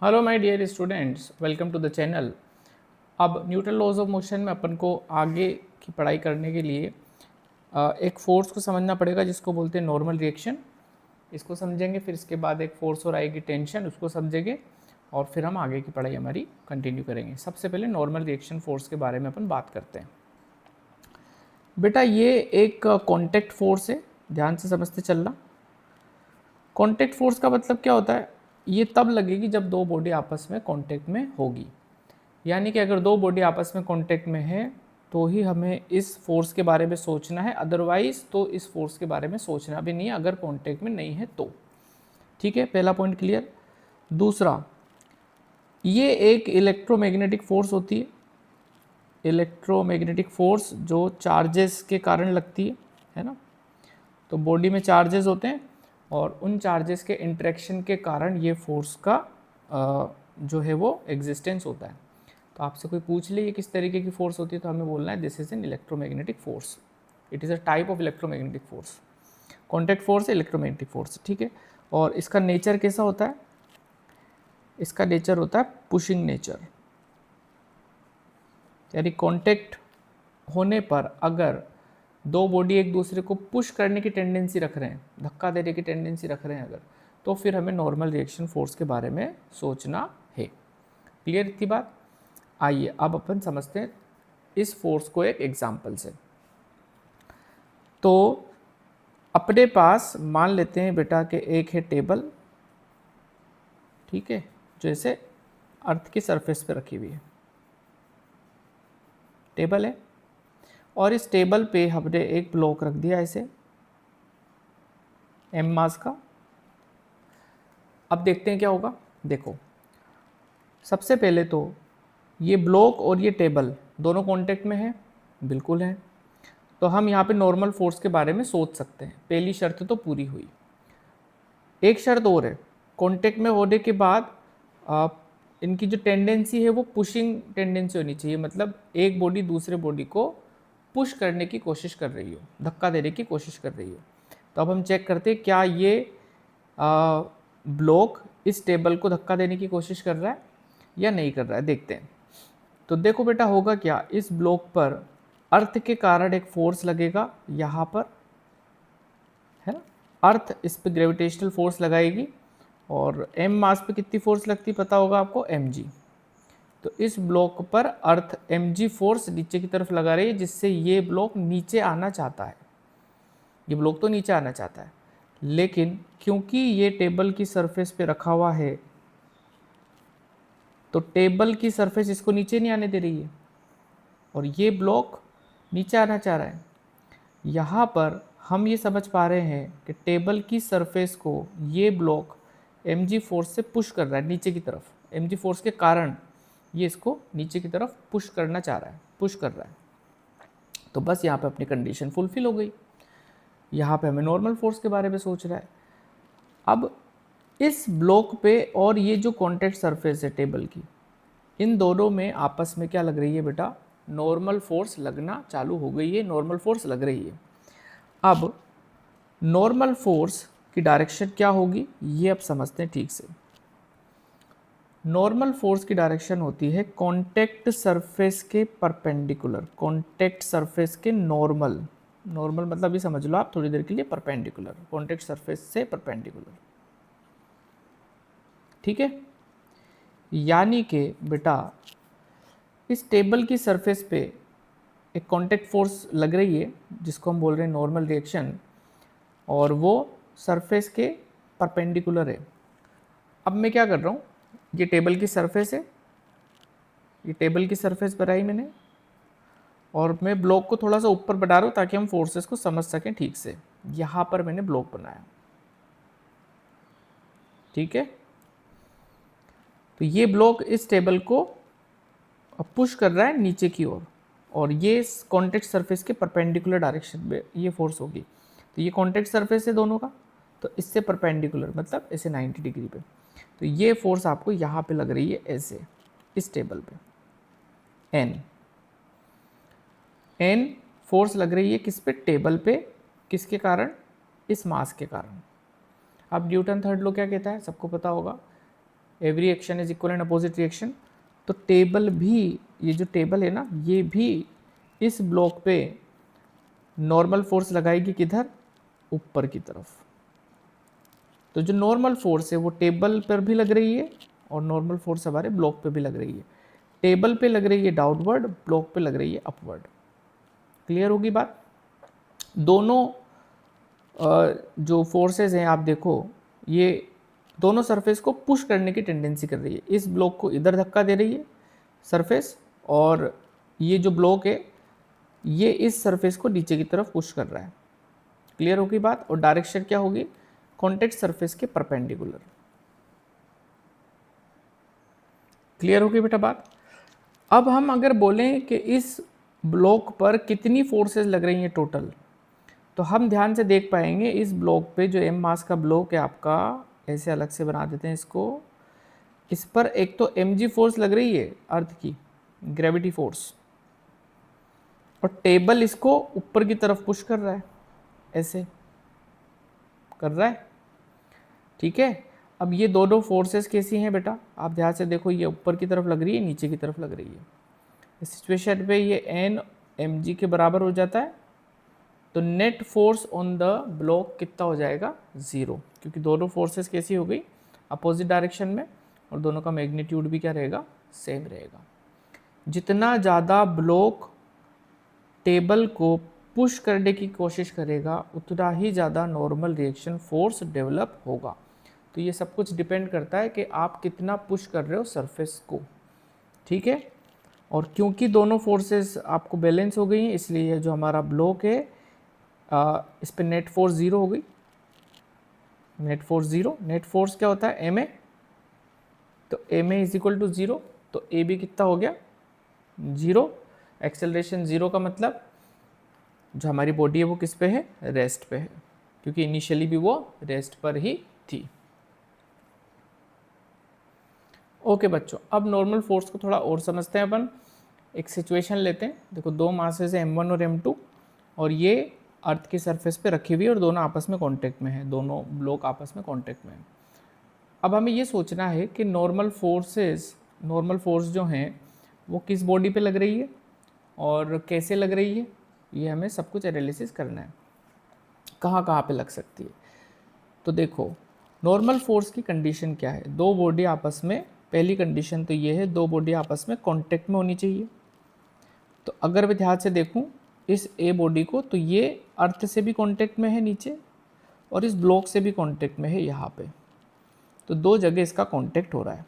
Hello my dear students, welcome to the channel. अब Newton laws of motion में अपन को आगे की पढ़ाई करने के लिए एक फोर्स को समझना पड़ेगा जिसको बोलते हैं नॉर्मल रिएक्शन। इसको समझेंगे, फिर इसके बाद एक फोर्स और आएगी टेंशन, उसको समझेंगे और फिर हम आगे की पढ़ाई हमारी कंटिन्यू करेंगे। सबसे पहले नॉर्मल रिएक्शन फोर्स के बारे में अपन बात करते हैं। बेटा ये एक कॉन्टैक्ट फोर्स है, ध्यान से समझते चलना। कॉन्टैक्ट फोर्स का मतलब क्या होता है? ये तब लगेगी जब दो बॉडी आपस में कॉन्टैक्ट में होगी। यानी कि अगर दो बॉडी आपस में कांटेक्ट में है तो ही हमें इस फोर्स के बारे में सोचना है, अदरवाइज तो इस फोर्स के बारे में सोचना भी नहीं है अगर कांटेक्ट में नहीं है तो। ठीक है, पहला पॉइंट क्लियर। दूसरा, ये एक इलेक्ट्रोमैग्नेटिक फोर्स होती है। इलेक्ट्रोमैग्नेटिक फोर्स जो चार्जेस के कारण लगती है ना। तो बॉडी में चार्जेस होते हैं और उन चार्जेस के इंटरेक्शन के कारण ये फोर्स का जो है वो एग्जिस्टेंस होता है। तो आपसे कोई पूछ ले ये किस तरीके की फोर्स होती है तो हमें बोलना है this is an electromagnetic force. It is a type of electromagnetic force. Contact force है, इलेक्ट्रोमैग्नेटिक फोर्स। ठीक है, और इसका नेचर कैसा होता है? इसका नेचर होता है पुशिंग नेचर। यानी कॉन्टैक्ट होने पर अगर दो बॉडी एक दूसरे को पुश करने की टेंडेंसी रख रहे हैं, धक्का देने की टेंडेंसी रख रहे हैं अगर, तो फिर हमें नॉर्मल रिएक्शन फोर्स के बारे में सोचना है। क्लियर थी बात? आइए अब अपन समझते हैं इस फोर्स को एक एग्जाम्पल से। तो अपने पास मान लेते हैं बेटा कि एक है टेबल, ठीक है, जो ऐसे अर्थ की सरफेस पे रखी हुई है। टेबल है और इस टेबल पे हमने एक ब्लॉक रख दिया ऐसे एम मास का। अब देखते हैं क्या होगा। देखो, सबसे पहले तो ये ब्लॉक और ये टेबल दोनों कांटेक्ट में है, बिल्कुल है। तो हम यहाँ पे नॉर्मल फोर्स के बारे में सोच सकते हैं। पहली शर्त तो पूरी हुई। एक शर्त और है, कांटेक्ट में होने के बाद इनकी जो टेंडेंसी है वो पुशिंग टेंडेंसी होनी चाहिए। मतलब एक बॉडी दूसरे बॉडी को पुश करने की कोशिश कर रही हो, धक्का देने की कोशिश कर रही हो। तो अब हम चेक करते हैं क्या ये ब्लॉक इस टेबल को धक्का देने की कोशिश कर रहा है या नहीं कर रहा है, देखते हैं। तो देखो बेटा होगा क्या, इस ब्लॉक पर अर्थ के कारण एक फोर्स लगेगा यहाँ पर, है ना। अर्थ इस पे ग्रेविटेशनल फोर्स लगाएगी और एम मास पे कितनी फोर्स लगती पता होगा आपको, mg। तो इस ब्लॉक पर अर्थ mg फोर्स नीचे की तरफ लगा रही है, जिससे ये ब्लॉक नीचे आना चाहता है। ये ब्लॉक तो नीचे आना चाहता है, लेकिन क्योंकि ये टेबल की सरफेस पे रखा हुआ है तो टेबल की सरफेस इसको नीचे नहीं आने दे रही है और ये ब्लॉक नीचे आना चाह रहा है। यहाँ पर हम ये समझ पा रहे हैं कि टेबल की सरफेस को ये ब्लॉक mg फोर्स से पुश कर रहा है नीचे की तरफ। mg फोर्स के कारण ये इसको नीचे की तरफ पुश करना चाह रहा है, पुश कर रहा है। तो बस यहाँ पे अपनी कंडीशन फुलफिल हो गई। यहाँ पे हमें नॉर्मल फोर्स के बारे में सोच रहा है। अब इस ब्लॉक पे और ये जो कॉन्टैक्ट सरफेस है टेबल की, इन दोनों में आपस में क्या लग रही है बेटा? नॉर्मल फोर्स लगना चालू हो गई है, नॉर्मल फोर्स लग रही है। अब नॉर्मल फोर्स की डायरेक्शन क्या होगी ये अब समझते हैं ठीक से। नॉर्मल फोर्स की डायरेक्शन होती है कॉन्टैक्ट सरफेस के परपेंडिकुलर। कॉन्टैक्ट सरफेस के नॉर्मल, नॉर्मल मतलब ये समझ लो आप थोड़ी देर के लिए, परपेंडिकुलर, कॉन्टैक्ट सरफेस से परपेंडिकुलर। ठीक है, यानी कि बेटा इस टेबल की सरफेस पे एक कॉन्टैक्ट फोर्स लग रही है जिसको हम बोल रहे हैं नॉर्मल रिएक्शन, और वो सरफेस के परपेंडिकुलर है। अब मैं क्या कर रहा हूँ, ये टेबल की सरफेस है, ये टेबल की सरफेस बनाई मैंने और मैं ब्लॉक को थोड़ा सा ऊपर बढ़ा रहा हूँ ताकि हम फोर्सेस को समझ सकें ठीक से। यहाँ पर मैंने ब्लॉक बनाया, ठीक है। तो ये ब्लॉक इस टेबल को पुश कर रहा है नीचे की ओर और ये कॉन्टैक्ट सरफेस के परपेंडिकुलर डायरेक्शन में ये फोर्स होगी। तो ये कॉन्टैक्ट सरफेस है दोनों का, तो इससे परपेंडिकुलर मतलब ऐसे 90 डिग्री पे। तो ये फोर्स आपको यहाँ पे लग रही है ऐसे, इस टेबल पे एन फोर्स लग रही है किस पे? टेबल पे। किसके कारण? इस मास के कारण। अब न्यूटन थर्ड लॉ क्या कहता है, सबको पता होगा, every action is equal and opposite reaction. तो टेबल भी, ये जो टेबल है ना, ये भी इस ब्लॉक पे नॉर्मल फोर्स लगाएगी किधर, ऊपर की तरफ। तो जो नॉर्मल फोर्स है वो टेबल पर भी लग रही है और नॉर्मल फोर्स हमारे ब्लॉक पे भी लग रही है। टेबल पे लग रही है डाउनवर्ड, ब्लॉक पे लग रही है अपवर्ड। क्लियर होगी बात। दोनों जो फोर्सेस हैं आप देखो, ये दोनों सरफेस को पुश करने की टेंडेंसी कर रही है। इस ब्लॉक को इधर धक्का दे रही है सरफेस, और ये जो ब्लॉक है ये इस सरफेस को नीचे की तरफ पुश कर रहा है। क्लियर होगी बात। और डायरेक्शन क्या होगी, कॉन्टेक्ट सरफेस के परपेंडिकुलर। क्लियर होगी बेटा बात। अब हम अगर बोलें कि इस ब्लॉक पर कितनी फोर्सेस लग रही हैं टोटल, तो हम ध्यान से देख पाएंगे इस ब्लॉक पे जो m मास का ब्लॉक है आपका, ऐसे अलग से बना देते हैं इसको, इस पर एक तो mg फोर्स लग रही है अर्थ की, ग्रेविटी फोर्स, और टेबल इसको ऊपर की तरफ पुश कर रहा है, ऐसे कर रहा है। ठीक है। अब ये दोनों फोर्सेस कैसी हैं बेटा, आप ध्यान से देखो, ये ऊपर की तरफ लग रही है, नीचे की तरफ लग रही है। इस सिचुएशन पे ये n mg के बराबर हो जाता है, तो net force on the block कितना हो जाएगा, 0, क्योंकि दोनों फोर्सेस कैसी हो गई, अपोजिट डायरेक्शन में, और दोनों का मैग्नीट्यूड भी क्या रहेगा, सेम रहेगा। जितना ज़्यादा ब्लॉक टेबल को पुश करने की कोशिश करेगा उतना ही ज़्यादा नॉर्मल रिएक्शन फोर्स डेवलप होगा। तो ये सब कुछ डिपेंड करता है कि आप कितना पुश कर रहे हो सरफेस को। ठीक है। और क्योंकि दोनों फोर्सेस आपको बैलेंस हो गई हैं, इसलिए जो हमारा ब्लॉक है इस पर नेट फोर्स 0 हो गई। नेट फोर्स 0, नेट फोर्स क्या होता है, एम ए, तो M A is equal to 0, तो ए बी कितना हो गया, 0। एक्सेलरेशन 0 का मतलब जो हमारी बॉडी है वो किस पे है, रेस्ट पे है, क्योंकि इनिशियली भी वो रेस्ट पर ही थी। ओके बच्चों, अब नॉर्मल फोर्स को थोड़ा और समझते हैं अपन। एक सिचुएशन लेते हैं। देखो, दो मासेस है m1 और m2, और ये अर्थ की सरफेस पे रखी हुई है और दोनों आपस में कांटेक्ट में है, दोनों ब्लॉक आपस में कांटेक्ट में है। अब हमें ये सोचना है कि नॉर्मल फोर्स जो हैं वो किस बॉडी पे लग रही है और कैसे लग रही है, ये हमें सब कुछ एनालिसिस करना है, कहाँ कहाँ पे लग सकती है। तो देखो, नॉर्मल फोर्स की कंडीशन क्या है, दो बॉडी आपस में, पहली कंडीशन तो ये है, दो बॉडी आपस में कांटेक्ट में होनी चाहिए। तो अगर मैं ध्यान से देखूं इस ए बॉडी को, तो ये अर्थ से भी कांटेक्ट में है नीचे, और इस ब्लॉक से भी कांटेक्ट में है यहाँ पे, तो दो जगह इसका कांटेक्ट हो रहा है।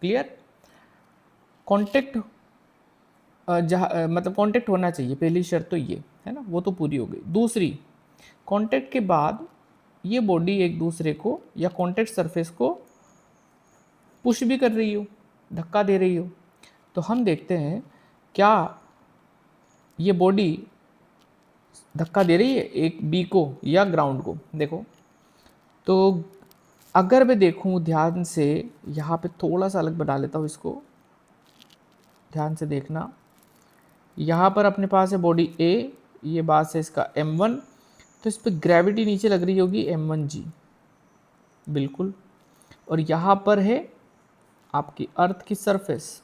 क्लियर। कांटेक्ट जहाँ मतलब कांटेक्ट होना चाहिए, पहली शर्त तो ये है ना, वो तो पूरी हो गई। दूसरी, कांटेक्ट के बाद ये बॉडी एक दूसरे को या कांटेक्ट सरफेस को पुश भी कर रही हो, धक्का दे रही हो। तो हम देखते हैं क्या ये बॉडी धक्का दे रही है एक बी को या ग्राउंड को। देखो, तो अगर मैं देखूं ध्यान से, यहाँ पे थोड़ा सा अलग बना लेता हूँ इसको, ध्यान से देखना। यहाँ पर अपने पास है बॉडी ए, ये बात है इसका m1, तो इस पर ग्रेविटी नीचे लग रही होगी m1g, बिल्कुल। और यहाँ पर है आपकी अर्थ की सरफेस,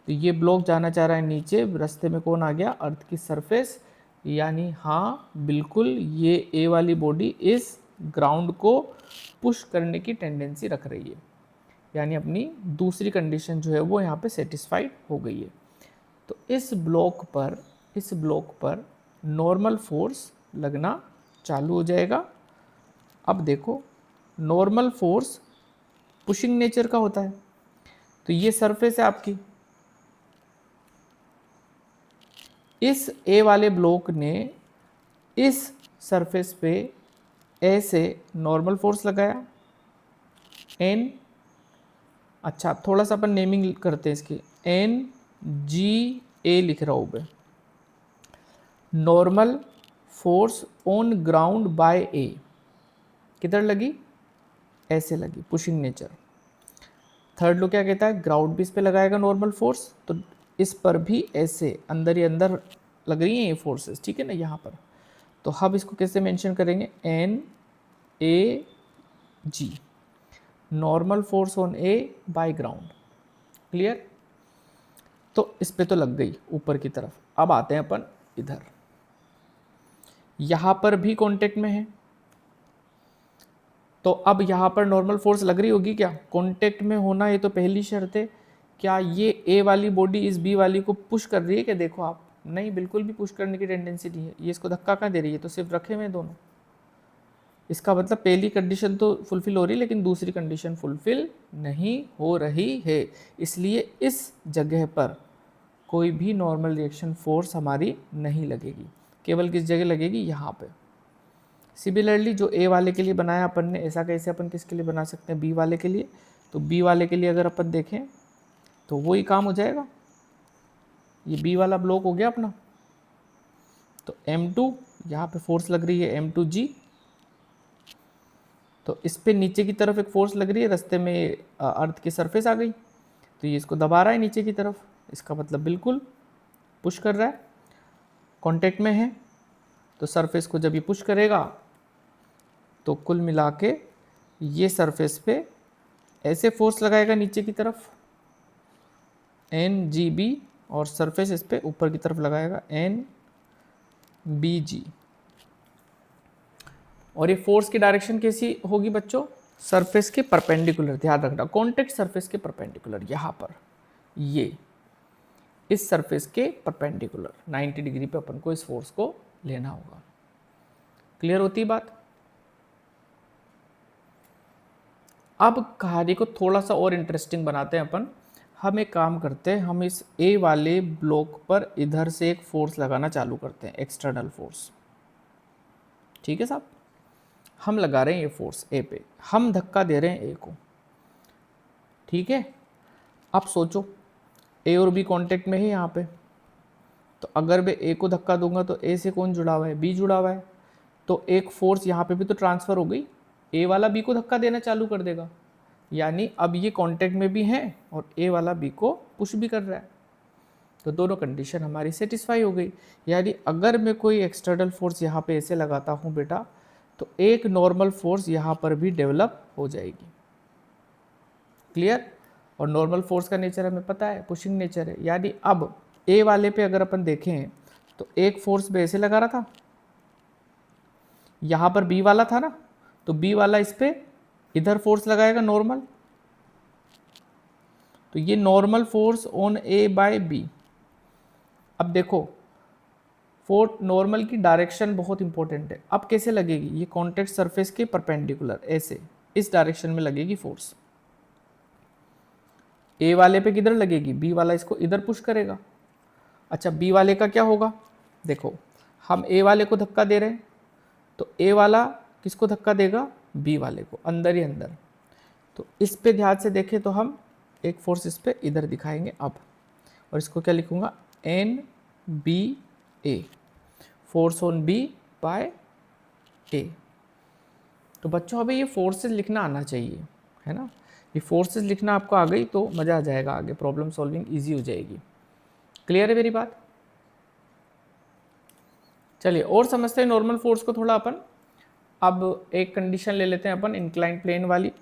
तो ये ब्लॉक जाना चाह रहा है नीचे, रास्ते में कौन आ गया, अर्थ की सरफेस, यानी हाँ बिल्कुल ये ए वाली बॉडी इस ग्राउंड को पुश करने की टेंडेंसी रख रही है, यानी अपनी दूसरी कंडीशन जो है वो यहाँ पे सेटिस्फाइड हो गई है। तो इस ब्लॉक पर नॉर्मल फोर्स लगना चालू हो जाएगा। अब देखो, नॉर्मल फोर्स पुशिंग नेचर का होता है, तो ये सरफेस है आपकी, इस ए वाले ब्लॉक ने इस सरफेस पे ऐसे नॉर्मल फोर्स लगाया एन, अच्छा थोड़ा सा अपन नेमिंग करते हैं इसकी, एन जी ए लिख रहा हूँ मैं, normal force on ground by A, किधर लगी, ऐसे लगी, पुशिंग नेचर। थर्ड लो क्या कहता है, ग्राउंड भी इस पे लगाएगा नॉर्मल फोर्स, तो इस पर भी ऐसे अंदर ही अंदर लग रही हैं ये फोर्सेस, ठीक है ना यहाँ पर। तो हम इसको कैसे मेंशन करेंगे, N A G. Normal force on A by ground. Clear? तो इस पे तो लग गई ऊपर की तरफ। अब आते हैं अपन इधर, यहां पर भी कांटेक्ट में है, तो अब यहां पर नॉर्मल फोर्स लग रही होगी क्या? कांटेक्ट में होना ये तो पहली शर्त है। क्या ये ए वाली बॉडी इस बी वाली को पुश कर रही है? क्या देखो आप, नहीं, बिल्कुल भी पुश करने की टेंडेंसी नहीं है। ये इसको धक्का कहाँ दे रही है? तो सिर्फ रखे हुए दोनों। इसका मतलब पहली कंडीशन तो फुलफिल हो रही है, लेकिन दूसरी कंडीशन फुलफिल नहीं हो रही है। इसलिए इस जगह पर कोई भी नॉर्मल रिएक्शन फोर्स हमारी नहीं लगेगी। केवल किस जगह लगेगी? यहाँ पे। सिमिलरली जो ए वाले के लिए बनाया अपन ने, ऐसा कैसे अपन किसके लिए बना सकते हैं? बी वाले के लिए। तो बी वाले के लिए अगर अपन देखें तो वही काम हो जाएगा। ये बी वाला ब्लॉक हो गया अपना। तो M2 यहाँ पे फोर्स लग रही है M2G, तो इस पे नीचे की तरफ एक फोर्स लग रही है, रास्ते में अर्थ की सरफेस आ गई, तो ये इसको दबा रहा है नीचे की तरफ। इसका मतलब बिल्कुल पुश कर रहा है, कांटेक्ट में है। तो सरफेस को जब ये पुश करेगा तो कुल मिला के ये सरफेस पे ऐसे फोर्स लगाएगा नीचे की तरफ NGB, और सरफेस इस पे ऊपर की तरफ लगाएगा NBG। और ये फोर्स की डायरेक्शन कैसी होगी बच्चों? सरफेस के परपेंडिकुलर, ध्यान रखना, कॉन्टेक्ट सरफेस के परपेंडिकुलर। यहाँ पर ये इस सरफेस के परपेंडिकुलर 90 डिग्री पे अपन को इस फोर्स को लेना होगा। क्लियर होती है बात? अब कहानी को थोड़ा सा और इंटरेस्टिंग बनाते हैं अपन। हम एक काम करते हैं, हम इस ए वाले ब्लॉक पर इधर से एक फोर्स लगाना चालू करते हैं, एक्सटर्नल फोर्स। ठीक है साहब? हम लगा रहे हैं ये फोर्स ए पे, हम धक्का दे रहे हैं ए को। ठीक है? अब सोचो, ए और बी कांटेक्ट में है यहाँ पे, तो अगर मैं ए को धक्का दूंगा तो ए से कौन जुड़ा हुआ है? बी जुड़ा हुआ है। तो एक फोर्स यहाँ पे भी तो ट्रांसफर हो गई, ए वाला बी को धक्का देना चालू कर देगा, यानी अब ये कांटेक्ट में भी है और ए वाला बी को पुश भी कर रहा है। तो दोनों कंडीशन हमारी सेटिस्फाई हो गई। यानी अगर मैं कोई एक्सटर्नल फोर्स यहाँ पे ऐसे लगाता हूँ बेटा, तो एक नॉर्मल फोर्स यहाँ पर भी डेवलप हो जाएगी। क्लियर? और नॉर्मल फोर्स का नेचर हमें पता है, पुशिंग नेचर है। यानी अब ए वाले पे अगर अपन देखें तो एक फोर्स पे ऐसे लगा रहा था, यहाँ पर बी वाला था ना, तो बी वाला इस पे इधर फोर्स लगाएगा नॉर्मल, तो ये normal force on A by B. अब देखो, फोर्स नॉर्मल की डायरेक्शन बहुत इंपॉर्टेंट है। अब कैसे लगेगी? ये कॉन्टेक्ट सरफेस के परपेंडिकुलर, ऐसे इस डायरेक्शन में लगेगी फोर्स। ए वाले पे किधर लगेगी? बी वाला इसको इधर पुश करेगा। अच्छा, बी वाले का क्या होगा? देखो, हम ए वाले को धक्का दे रहे हैं, तो ए वाला किसको धक्का देगा? बी वाले को, अंदर ही अंदर। तो इस पे ध्यान से देखें तो हम एक फोर्स इस पे इधर दिखाएंगे अब, और इसको क्या लिखूंगा? NBA, force on B by A. तो बच्चों अभी ये फोर्सेस लिखना आना चाहिए, है ना? ये फोर्सेस लिखना आपको आ गई तो मज़ा आ जाएगा, आगे प्रॉब्लम सॉल्विंग इजी हो जाएगी। क्लियर है मेरी बात? चलिए और समझते हैं नॉर्मल फोर्स को थोड़ा अपन। अब एक कंडीशन ले लेते हैं अपन, इंक्लाइन प्लेन वाली,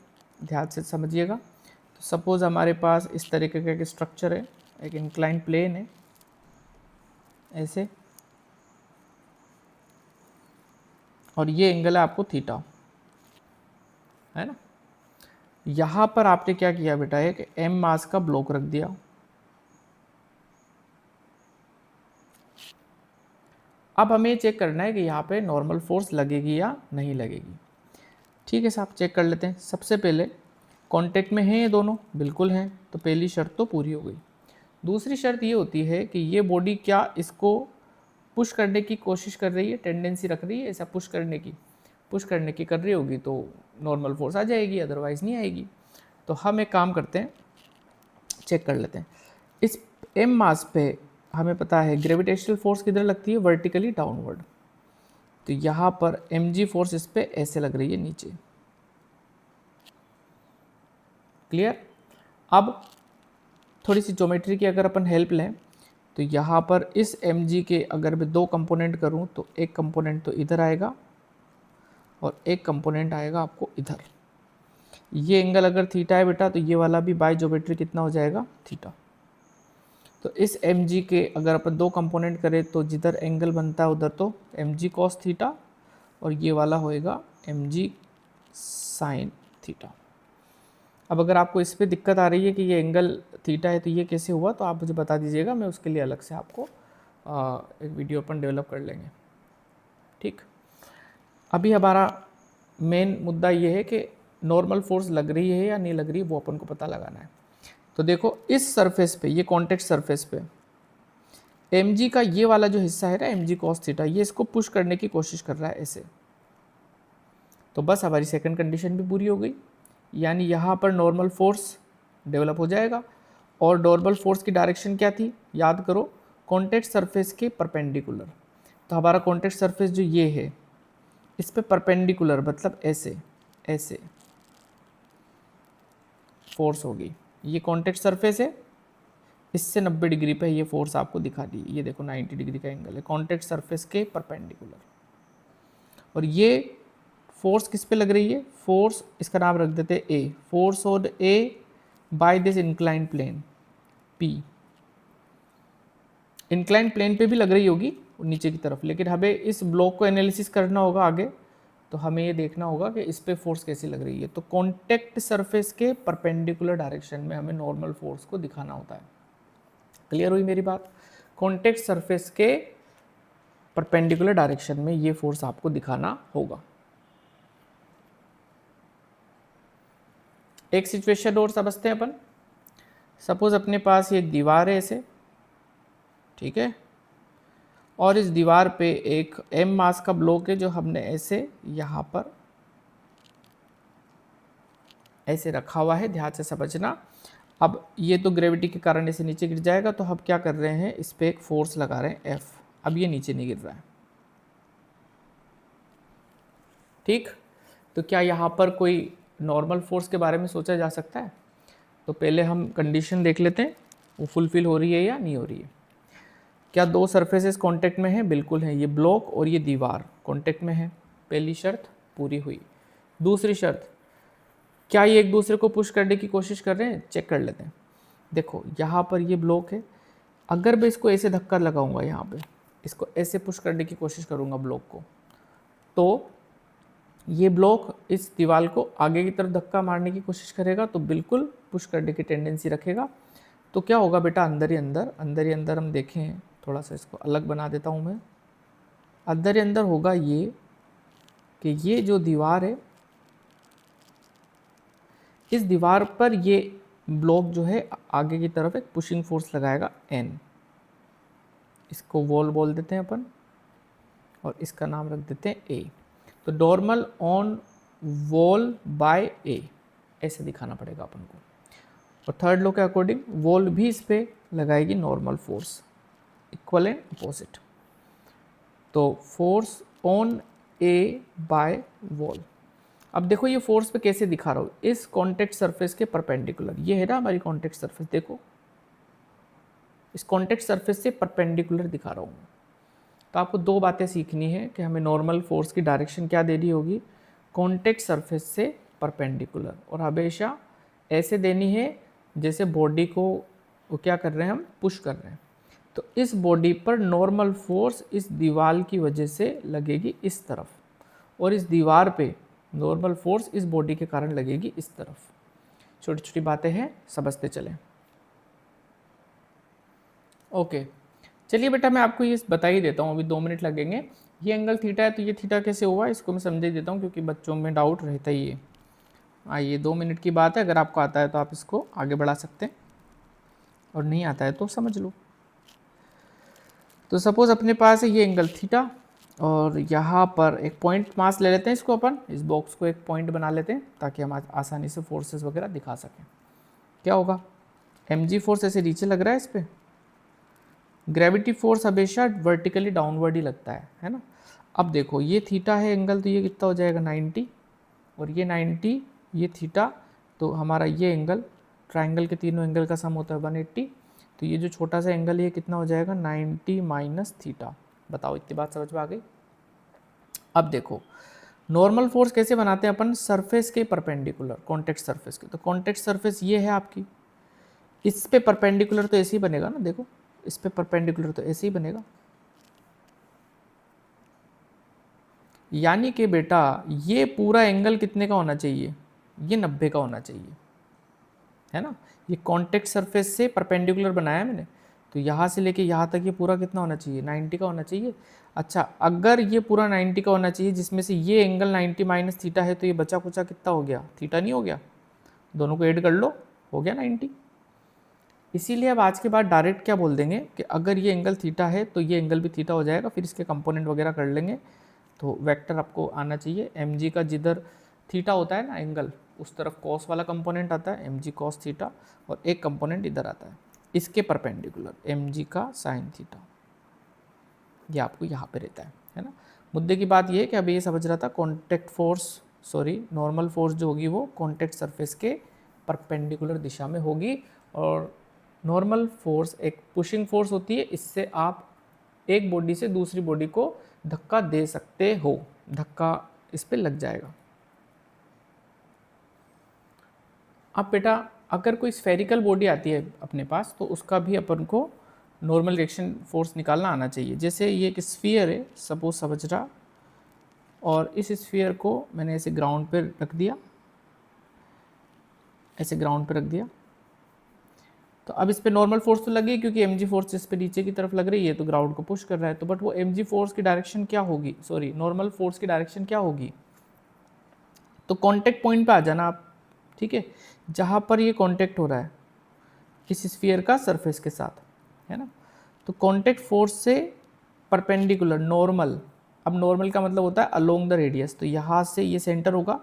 ध्यान से समझिएगा। तो सपोज हमारे पास इस तरीके का एक स्ट्रक्चर है, एक इंक्लाइन प्लेन है ऐसे, और ये एंगल है आपको थीटा, है ना? यहाँ पर आपने क्या किया बेटा, एक m मास का ब्लॉक रख दिया। अब हमें चेक करना है कि यहाँ पे नॉर्मल फोर्स लगेगी या नहीं लगेगी। ठीक है साहब, चेक कर लेते हैं। सबसे पहले कांटेक्ट में हैं ये दोनों? बिल्कुल हैं, तो पहली शर्त तो पूरी हो गई। दूसरी शर्त ये होती है कि ये बॉडी क्या इसको पुश करने की कोशिश कर रही है, टेंडेंसी रख रही है ऐसा पुश करने की? पुश करने की कर रही होगी तो नॉर्मल फोर्स आ जाएगी, अदरवाइज़ नहीं आएगी। तो हम एक काम करते हैं, चेक कर लेते हैं। इस m मास पे हमें पता है ग्रेविटेशनल फोर्स किधर लगती है? Vertically downward. तो यहाँ पर mg फोर्स इस पे ऐसे लग रही है नीचे। क्लियर? अब थोड़ी सी ज्योमेट्री की अगर अपन हेल्प लें तो यहाँ पर इस mg के अगर मैं दो कंपोनेंट करूँ तो एक कंपोनेंट तो इधर आएगा और एक कंपोनेंट आएगा आपको इधर। ये एंगल अगर थीटा है बेटा तो ये वाला भी बाय ज्योमेट्री कितना हो जाएगा, थीटा। तो इस एम जी के अगर अपन दो कंपोनेंट करें तो जिधर एंगल बनता है उधर तो एम जी कॉस थीटा और ये वाला होएगा एम जी साइन थीटा। अब अगर आपको इस पर दिक्कत आ रही है कि ये एंगल थीटा है तो ये कैसे हुआ, तो आप मुझे बता दीजिएगा, मैं उसके लिए अलग से आपको एक वीडियो अपन डेवलप कर लेंगे। ठीक, अभी हमारा मेन मुद्दा ये है कि नॉर्मल फोर्स लग रही है या नहीं लग रही है, वो अपन को पता लगाना है। तो देखो इस सरफेस पे, ये कॉन्टेक्ट सरफेस पे एम का ये वाला जो हिस्सा है ना एम जी कॉस थीटा, ये इसको पुश करने की कोशिश कर रहा है ऐसे। तो बस हमारी सेकंड कंडीशन भी पूरी हो गई, यानी यहाँ पर नॉर्मल फोर्स डेवलप हो जाएगा। और नॉर्मल फोर्स की डायरेक्शन क्या थी, याद करो, कॉन्टेक्ट सरफेस के परपेंडिकुलर। तो हमारा कॉन्टेक्ट सरफेस जो ये है इस पे परपेंडिकुलर मतलब ऐसे ऐसे फोर्स होगी। ये कॉन्टेक्ट सरफेस है, इससे 90 डिग्री पे ये फोर्स आपको दिखा दी, ये देखो 90 डिग्री का एंगल है कॉन्टेक्ट सरफेस के परपेंडिकुलर। और ये फोर्स किस पे लग रही है, फोर्स इसका नाम रख देते हैं A, force on A by this incline plane P. Incline plane पे भी लग रही होगी नीचे की तरफ, लेकिन हमें इस ब्लॉक को एनालिसिस करना होगा आगे, तो हमें ये देखना होगा कि इस पे फोर्स कैसी लग रही है। तो कॉन्टेक्ट सरफेस के परपेंडिकुलर डायरेक्शन में हमें नॉर्मल फोर्स को दिखाना होता है। क्लियर हुई मेरी बात, कॉन्टेक्ट सरफेस के परपेंडिकुलर डायरेक्शन में ये फोर्स आपको दिखाना होगा। एक सिचुएशन और समझते हैं अपन। सपोज अपने पास ये एक दीवार है ऐसे, ठीक है, और इस दीवार पे एक m मास का ब्लॉक है जो हमने ऐसे यहाँ पर ऐसे रखा हुआ है, ध्यान से समझना। अब ये तो ग्रेविटी के कारण ऐसे नीचे गिर जाएगा, तो हम क्या कर रहे हैं, इस पे एक फोर्स लगा रहे हैं F। अब ये नीचे नहीं गिर रहा है, ठीक। तो क्या यहाँ पर कोई नॉर्मल फोर्स के बारे में सोचा जा सकता है? तो पहले हम कंडीशन देख लेते हैं, वो फुलफिल हो रही है या नहीं हो रही है। क्या दो सरफेसेस कांटेक्ट में है? बिल्कुल है, ये ब्लॉक और ये दीवार कांटेक्ट में है, पहली शर्त पूरी हुई। दूसरी शर्त, क्या ये एक दूसरे को पुश करने की कोशिश कर रहे हैं? चेक कर लेते हैं। देखो यहाँ पर ये ब्लॉक है, अगर मैं इसको ऐसे धक्का लगाऊंगा, यहाँ पे इसको ऐसे पुश करने की कोशिश करूंगा ब्लॉक को, तो ये ब्लॉक इस दीवार को आगे की तरफ धक्का मारने की कोशिश करेगा, तो बिल्कुल पुश करने की टेंडेंसी रखेगा। तो क्या होगा बेटा, अंदर ही अंदर हम देखें, थोड़ा सा इसको अलग बना देता हूँ मैं। अंदर ही अंदर होगा ये कि ये जो दीवार है, इस दीवार पर ये ब्लॉक जो है आगे की तरफ एक पुशिंग फोर्स लगाएगा N। इसको वॉल बोल देते हैं अपन, और इसका नाम रख देते हैं A। तो normal on wall by A, ऐसे दिखाना पड़ेगा अपन को। और थर्ड लॉ के अकॉर्डिंग वॉल भी इस पे लगाएगी normal force, equal and opposite. तो force on A by wall. अब देखो ये फोर्स पे कैसे दिखा रहा हूँ, इस कॉन्टेक्ट सरफेस के परपेंडिकुलर, ये है ना हमारी कॉन्टेक्ट सरफेस, देखो इस कॉन्टेक्ट सरफेस से परपेंडिकुलर दिखा रहा हूँ। तो आपको दो बातें सीखनी है कि हमें नॉर्मल फोर्स की डायरेक्शन क्या देनी होगी, कॉन्टेक्ट सरफेस से परपेंडिकुलर, और हमेशा ऐसे देनी है जैसे बॉडी को वो क्या कर रहे हैं, हम पुश कर रहे हैं। तो इस बॉडी पर नॉर्मल फोर्स इस दीवार की वजह से लगेगी इस तरफ, और इस दीवार पे नॉर्मल फोर्स इस बॉडी के कारण लगेगी इस तरफ। छोटी छोटी बातें हैं, समझते चलें। ओके, चलिए बेटा मैं आपको ये बता ही देता हूँ, अभी 2 मिनट लगेंगे। ये एंगल थीटा है, तो ये थीटा कैसे हुआ इसको मैं समझ ही देता हूँ, क्योंकि बच्चों में डाउट रहता ही है। आइए 2 मिनट की बात है, अगर आपको आता है तो आप इसको आगे बढ़ा सकते हैं, और नहीं आता है तो समझ लो। तो सपोज अपने पास है ये एंगल थीटा, और यहाँ पर एक पॉइंट मास ले लेते हैं, इसको अपन इस बॉक्स को एक पॉइंट बना लेते हैं ताकि हम आसानी से फोर्सेस वगैरह दिखा सकें। क्या होगा, mg फोर्स ऐसे नीचे लग रहा है, इस पर ग्रेविटी फोर्स हमेशा वर्टिकली डाउनवर्ड ही लगता है ना। अब देखो ये थीटा है एंगल, तो ये कितना हो जाएगा 90, और ये 90, ये थीटा, तो हमारा ये एंगल, ट्राइंगल के तीनों एंगल का सम होता है 180। तो ये जो छोटा सा एंगल है कितना हो जाएगा 90 माइनस थीटा। बताओ इतनी बात समझ में आ गई। अब देखो नॉर्मल फोर्स कैसे बनाते हैं अपन, सरफेस के परपेंडिकुलर, कॉन्टेक्ट सरफेस के। तो कॉन्टेक्ट सरफेस ये है आपकी, इस पे परपेंडिकुलर तो ऐसे ही बनेगा ना, देखो इस पे परपेंडिकुलर तो ऐसे ही बनेगा। यानी कि बेटा ये पूरा एंगल कितने का होना चाहिए, ये 90 का होना चाहिए, है ना। ये कॉन्टेक्ट सरफेस से परपेंडिकुलर बनाया मैंने, तो यहाँ से लेके यहाँ तक ये पूरा कितना होना चाहिए, 90 का होना चाहिए। अच्छा, अगर ये पूरा 90 का होना चाहिए, जिसमें से ये एंगल 90 माइनस थीटा है, तो ये बचा कुचा कितना हो गया, थीटा नहीं हो गया, दोनों को ऐड कर लो, हो गया 90। इसीलिए अब आज के बाद डायरेक्ट क्या बोल देंगे कि अगर ये एंगल थीटा है तो ये एंगल भी थीटा हो जाएगा, फिर इसके कंपोनेंट वगैरह कर लेंगे। तो वेक्टर आपको आना चाहिए, एम जी का जिधर थीटा होता है ना एंगल, उस तरफ कॉस वाला कंपोनेंट आता है, एम जी कॉस थीटा, और एक कंपोनेंट इधर आता है इसके परपेंडिकुलर, एम जी का साइन थीटा, ये आपको यहाँ पे रहता है ना। मुद्दे की बात ये है कि अभी ये समझ रहा था contact force, sorry normal force जो होगी वो कॉन्टेक्ट सरफेस के परपेंडिकुलर दिशा में होगी, और नॉर्मल फोर्स एक पुशिंग फोर्स होती है, इससे आप एक बॉडी से दूसरी बॉडी को धक्का दे सकते हो, धक्का इस पे लग जाएगा। अब बेटा अगर कोई स्फेरिकल बॉडी आती है अपने पास, तो उसका भी अपन को नॉर्मल रिएक्शन फोर्स निकालना आना चाहिए। जैसे ये एक स्फीयर है, सपोज समझ रहा, और इस स्फीयर को मैंने ऐसे ग्राउंड पे रख दिया, ऐसे ग्राउंड पे रख दिया, तो अब इस पे नॉर्मल फोर्स तो लगी क्योंकि एम जी फोर्स इस पे नीचे की तरफ लग रही है, तो ग्राउंड को पुश कर रहा है, तो बट वो एम जी फोर्स की डायरेक्शन क्या होगी, सॉरी नॉर्मल फोर्स की डायरेक्शन क्या होगी, तो कांटेक्ट पॉइंट पे आ जाना आप, ठीक है, जहाँ पर ये कांटेक्ट हो रहा है इस स्फीयर का सरफेस के साथ, है ना। तो कांटेक्ट फोर्स से परपेंडिकुलर नॉर्मल, अब नॉर्मल का मतलब होता है अलोंग द रेडियस, तो यहाँ से ये सेंटर होगा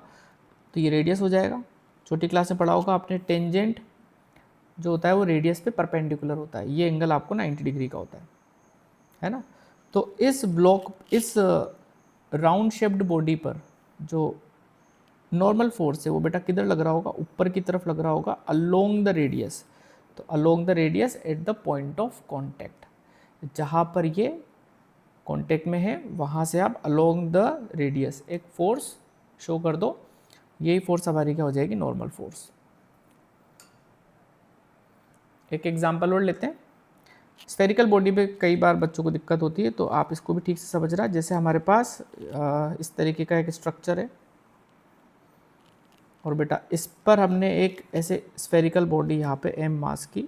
तो ये रेडियस हो जाएगा। छोटी क्लास में पढ़ा होगा आपने, टेंजेंट जो होता है वो रेडियस पे परपेंडिकुलर होता है, ये एंगल आपको 90 डिग्री का होता है ना। तो इस ब्लॉक, इस राउंड शेप्ड बॉडी पर जो नॉर्मल फोर्स है वो बेटा किधर लग रहा होगा, ऊपर की तरफ लग रहा होगा, अलोंग द रेडियस। तो along the radius at the point of contact, जहाँ पर ये कांटेक्ट में है वहाँ से आप अलोंग द रेडियस एक फोर्स शो कर दो, यही फोर्स हमारी क्या हो जाएगी, नॉर्मल फोर्स। एक एग्जांपल और लेते हैं। स्फेरिकल बॉडी पे कई बार बच्चों को दिक्कत होती है, तो आप इसको भी ठीक से समझ रहा है। जैसे हमारे पास इस तरीके का एक स्ट्रक्चर है, और बेटा इस पर हमने एक ऐसे स्फेरिकल बॉडी यहाँ पे एम मास की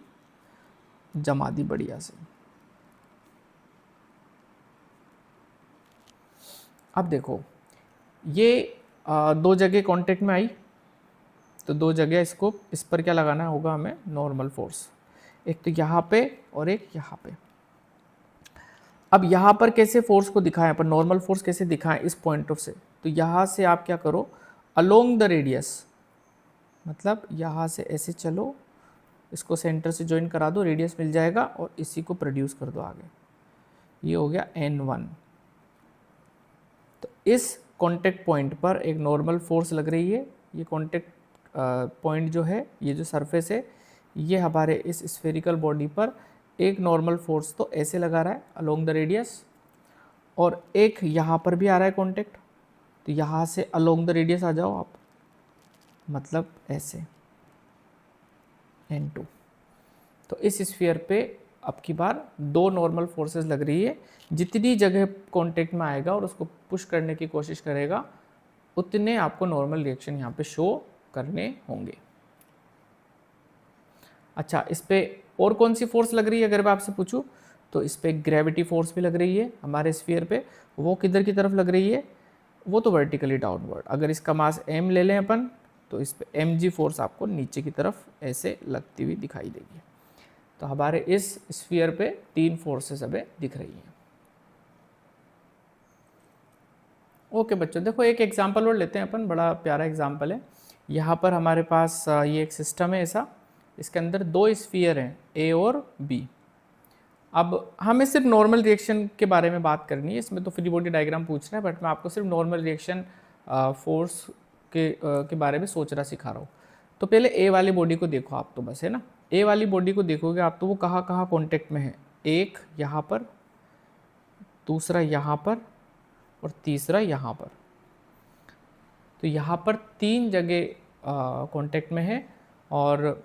जमा दी बढ़िया से। अब देखो ये दो जगह कांटेक्ट में आई, तो दो जगह इसको, इस पर क्या लगाना होगा हमें, नॉर्मल फोर्स, एक तो यहाँ पे और एक यहाँ पे। अब यहाँ पर कैसे फोर्स को दिखाएं अपन, नॉर्मल फोर्स कैसे दिखाएं इस पॉइंट ऑफ से, तो यहाँ से आप क्या करो, अलोंग द रेडियस, मतलब यहाँ से ऐसे चलो, इसको सेंटर से ज्वाइन करा दो, रेडियस मिल जाएगा, और इसी को प्रोड्यूस कर दो आगे, ये हो गया N1। तो इस कांटेक्ट पॉइंट पर एक नॉर्मल फोर्स लग रही है, ये कांटेक्ट पॉइंट जो है, ये जो सरफेस है, ये हमारे इस स्फेरिकल बॉडी पर एक नॉर्मल फोर्स तो ऐसे लगा रहा है अलोंग द रेडियस, और एक यहाँ पर भी आ रहा है कांटेक्ट, तो यहाँ से अलोंग द रेडियस आ जाओ आप, मतलब ऐसे N2। तो इस स्फीयर पे अब की बार दो नॉर्मल फोर्सेस लग रही है, जितनी जगह कांटेक्ट में आएगा और उसको पुश करने की कोशिश करेगा, उतने आपको नॉर्मल रिएक्शन यहाँ पे शो करने होंगे। अच्छा, इस पे और कौन सी फोर्स लग रही है अगर मैं आपसे पूछूं, तो इस पे ग्रेविटी फोर्स भी लग रही है हमारे स्फीयर पे, वो किधर की तरफ लग रही है, वो तो वर्टिकली डाउनवर्ड। अगर इसका मास m ले लें अपन, तो इस पे mg फोर्स आपको नीचे की तरफ ऐसे लगती हुई दिखाई देगी। तो हमारे इस स्फीयर पे तीन फोर्सेस अबे दिख रही हैं। ओके बच्चों, देखो एक एग्जांपल और लेते हैं अपन, बड़ा प्यारा एग्जांपल है। यहाँ पर हमारे पास ये एक सिस्टम है ऐसा, इसके अंदर दो स्फीयर हैं ए और बी। अब हमें सिर्फ नॉर्मल रिएक्शन के बारे में बात करनी है, इसमें तो फ्री बॉडी डायग्राम पूछ रहा है, बट मैं आपको सिर्फ नॉर्मल रिएक्शन फोर्स के बारे में सोचना सिखा रहा हूँ। तो पहले ए वाली बॉडी को देखो आप, तो बस है ना, ए वाली बॉडी को देखोगे आप तो वो कहाँ कहाँ कॉन्टेक्ट में है, एक यहाँ पर, दूसरा यहाँ पर, और तीसरा यहाँ पर। तो यहाँ पर 3 जगह कांटेक्ट में है, और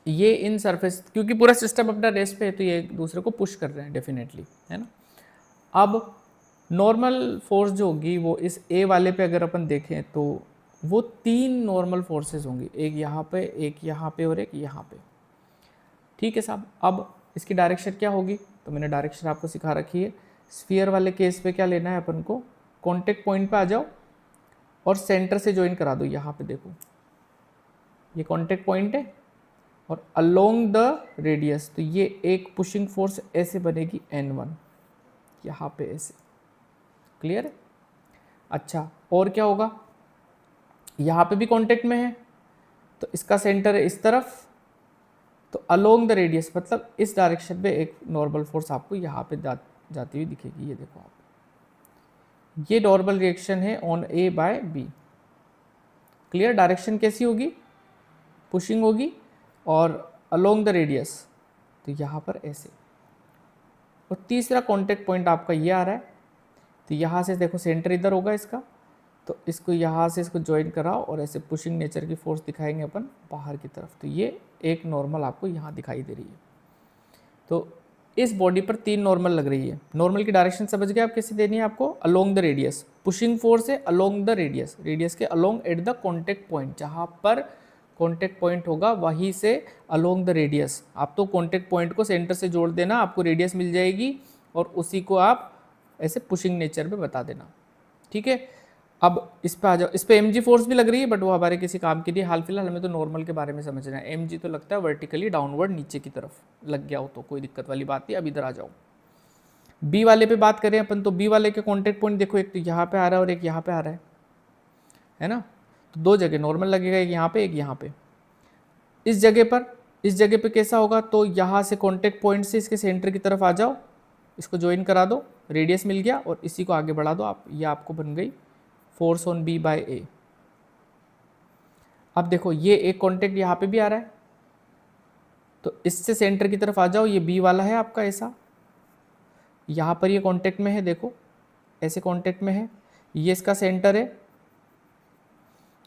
ये इन सरफेस, क्योंकि पूरा सिस्टम अपना रेस्ट पे है तो ये एक दूसरे को पुश कर रहे हैं डेफिनेटली, है ना। अब नॉर्मल फोर्स जो होगी वो इस ए वाले पे अगर अपन देखें तो वो 3 नॉर्मल फोर्सेस होंगी, एक यहाँ पे, एक यहाँ पे और एक यहाँ पे। ठीक है साहब। अब इसकी डायरेक्शन क्या होगी, तो मैंने डायरेक्शन आपको सिखा रखी है। स्फीयर वाले केस पे क्या लेना है अपन को, कॉन्टेक्ट पॉइंट पे आ जाओ और सेंटर से ज्वाइन करा दो। यहाँ पे देखो ये कॉन्टेक्ट पॉइंट है और अलोंग द रेडियस, तो ये एक पुशिंग फोर्स ऐसे बनेगी N1 यहाँ पे ऐसे। क्लियर है। अच्छा, और क्या होगा, यहाँ पे भी कांटेक्ट में है तो इसका सेंटर है इस तरफ, तो अलोंग द रेडियस मतलब इस डायरेक्शन में एक नॉर्मल फोर्स आपको यहाँ पे जाती हुई दिखेगी। ये देखो आप, ये नॉर्मल रिएक्शन है on A by B. Clear. Direction कैसी होगी, पुशिंग होगी और अलोंग द रेडियस, तो यहाँ पर ऐसे। और तीसरा कांटेक्ट पॉइंट आपका ये आ रहा है, तो यहाँ से देखो सेंटर इधर होगा इसका, तो इसको यहाँ से इसको ज्वाइन कराओ और ऐसे पुशिंग नेचर की फोर्स दिखाएंगे अपन बाहर की तरफ, तो ये एक नॉर्मल आपको यहाँ दिखाई दे रही है। तो इस बॉडी पर 3 नॉर्मल लग रही है। नॉर्मल की डायरेक्शन समझ गए आप कैसे देनी है आपको, along the radius. Pushing force है अलोंग द रेडियस, रेडियस के along at the contact point, जहाँ पर कॉन्टेक्ट पॉइंट होगा वहीं से अलोंग द रेडियस। आप तो कॉन्टेक्ट पॉइंट को सेंटर से जोड़ देना, आपको रेडियस मिल जाएगी और उसी को आप ऐसे पुशिंग नेचर में बता देना। ठीक है। अब इस पे आ जाओ, इस पे mg फोर्स भी लग रही है बट वो हमारे किसी काम की नहीं, हाल फिलहाल हमें तो नॉर्मल के बारे में समझना है। mg तो लगता है वर्टिकली डाउनवर्ड नीचे की तरफ लग गया हो तो कोई दिक्कत वाली बात नहीं। अब इधर आ जाओ, b वाले पे बात करें अपन, तो b वाले के कॉन्टेक्ट पॉइंट देखो, एक तो यहाँ पे आ रहा है और एक यहाँ पे आ रहा है ना। तो 2 जगह नॉर्मल लगेगा, एक यहाँ पे एक यहाँ पे। इस जगह पे कैसा होगा, तो यहाँ से कॉन्टेक्ट पॉइंट से इसके सेंटर की तरफ आ जाओ, इसको ज्वाइन करा दो, रेडियस मिल गया और इसी को आगे बढ़ा दो आप, ये आपको बन गई फोर्स ऑन बी बाय ए। अब देखो ये एक कांटेक्ट यहाँ पे भी आ रहा है, तो इससे सेंटर की तरफ आ जाओ, ये बी वाला है आपका ऐसा, यहाँ पर ये कांटेक्ट में है, देखो ऐसे कांटेक्ट में है, ये इसका सेंटर है,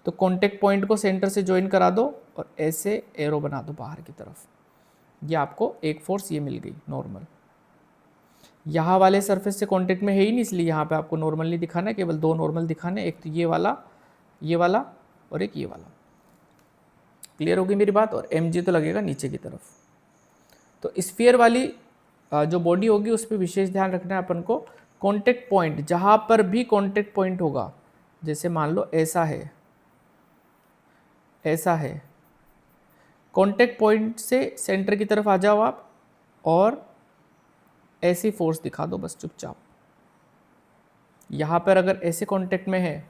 तो कांटेक्ट पॉइंट को सेंटर से ज्वाइन करा दो और ऐसे एरो बना दो बाहर की तरफ। ये आपको एक फोर्स ये मिल गई नॉर्मल। यहाँ वाले सरफेस से कांटेक्ट में है ही नहीं, इसलिए यहाँ पे आपको नॉर्मल नहीं दिखाना है, केवल 2 नॉर्मल दिखाने, एक तो ये वाला और एक ये वाला। क्लियर होगी मेरी बात। और mg तो लगेगा नीचे की तरफ। तो स्फीयर वाली जो बॉडी होगी उस पर विशेष ध्यान रखना है अपन को। कांटेक्ट पॉइंट जहाँ पर भी कांटेक्ट पॉइंट होगा, जैसे मान लो ऐसा है, कांटेक्ट पॉइंट से सेंटर की तरफ आ जाओ आप और ऐसी फोर्स दिखा दो बस चुपचाप। यहाँ पर अगर ऐसे कांटेक्ट में है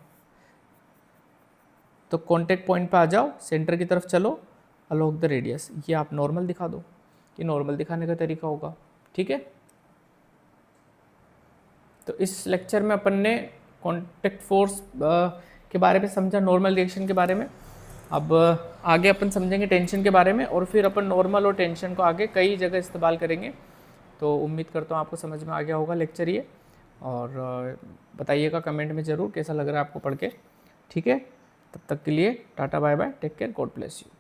तो कांटेक्ट पॉइंट पे आ जाओ, सेंटर की तरफ चलो, अलोंग द रेडियस, ये आप नॉर्मल दिखा दो। ये नॉर्मल दिखाने का तरीका होगा। ठीक है। तो इस लेक्चर में अपन ने कांटेक्ट फोर्स के बारे में समझा, नॉर्मल रिएक्शन के बारे में। अब आगे अपन समझेंगे टेंशन के बारे में, और फिर अपन नॉर्मल और टेंशन को आगे कई जगह इस्तेमाल करेंगे। तो उम्मीद करता हूँ आपको समझ में आ गया होगा लेक्चर ये, और बताइएगा कमेंट में ज़रूर कैसा लग रहा है आपको पढ़ के। ठीक है। तब तक के लिए tata bye bye, take care, God bless you.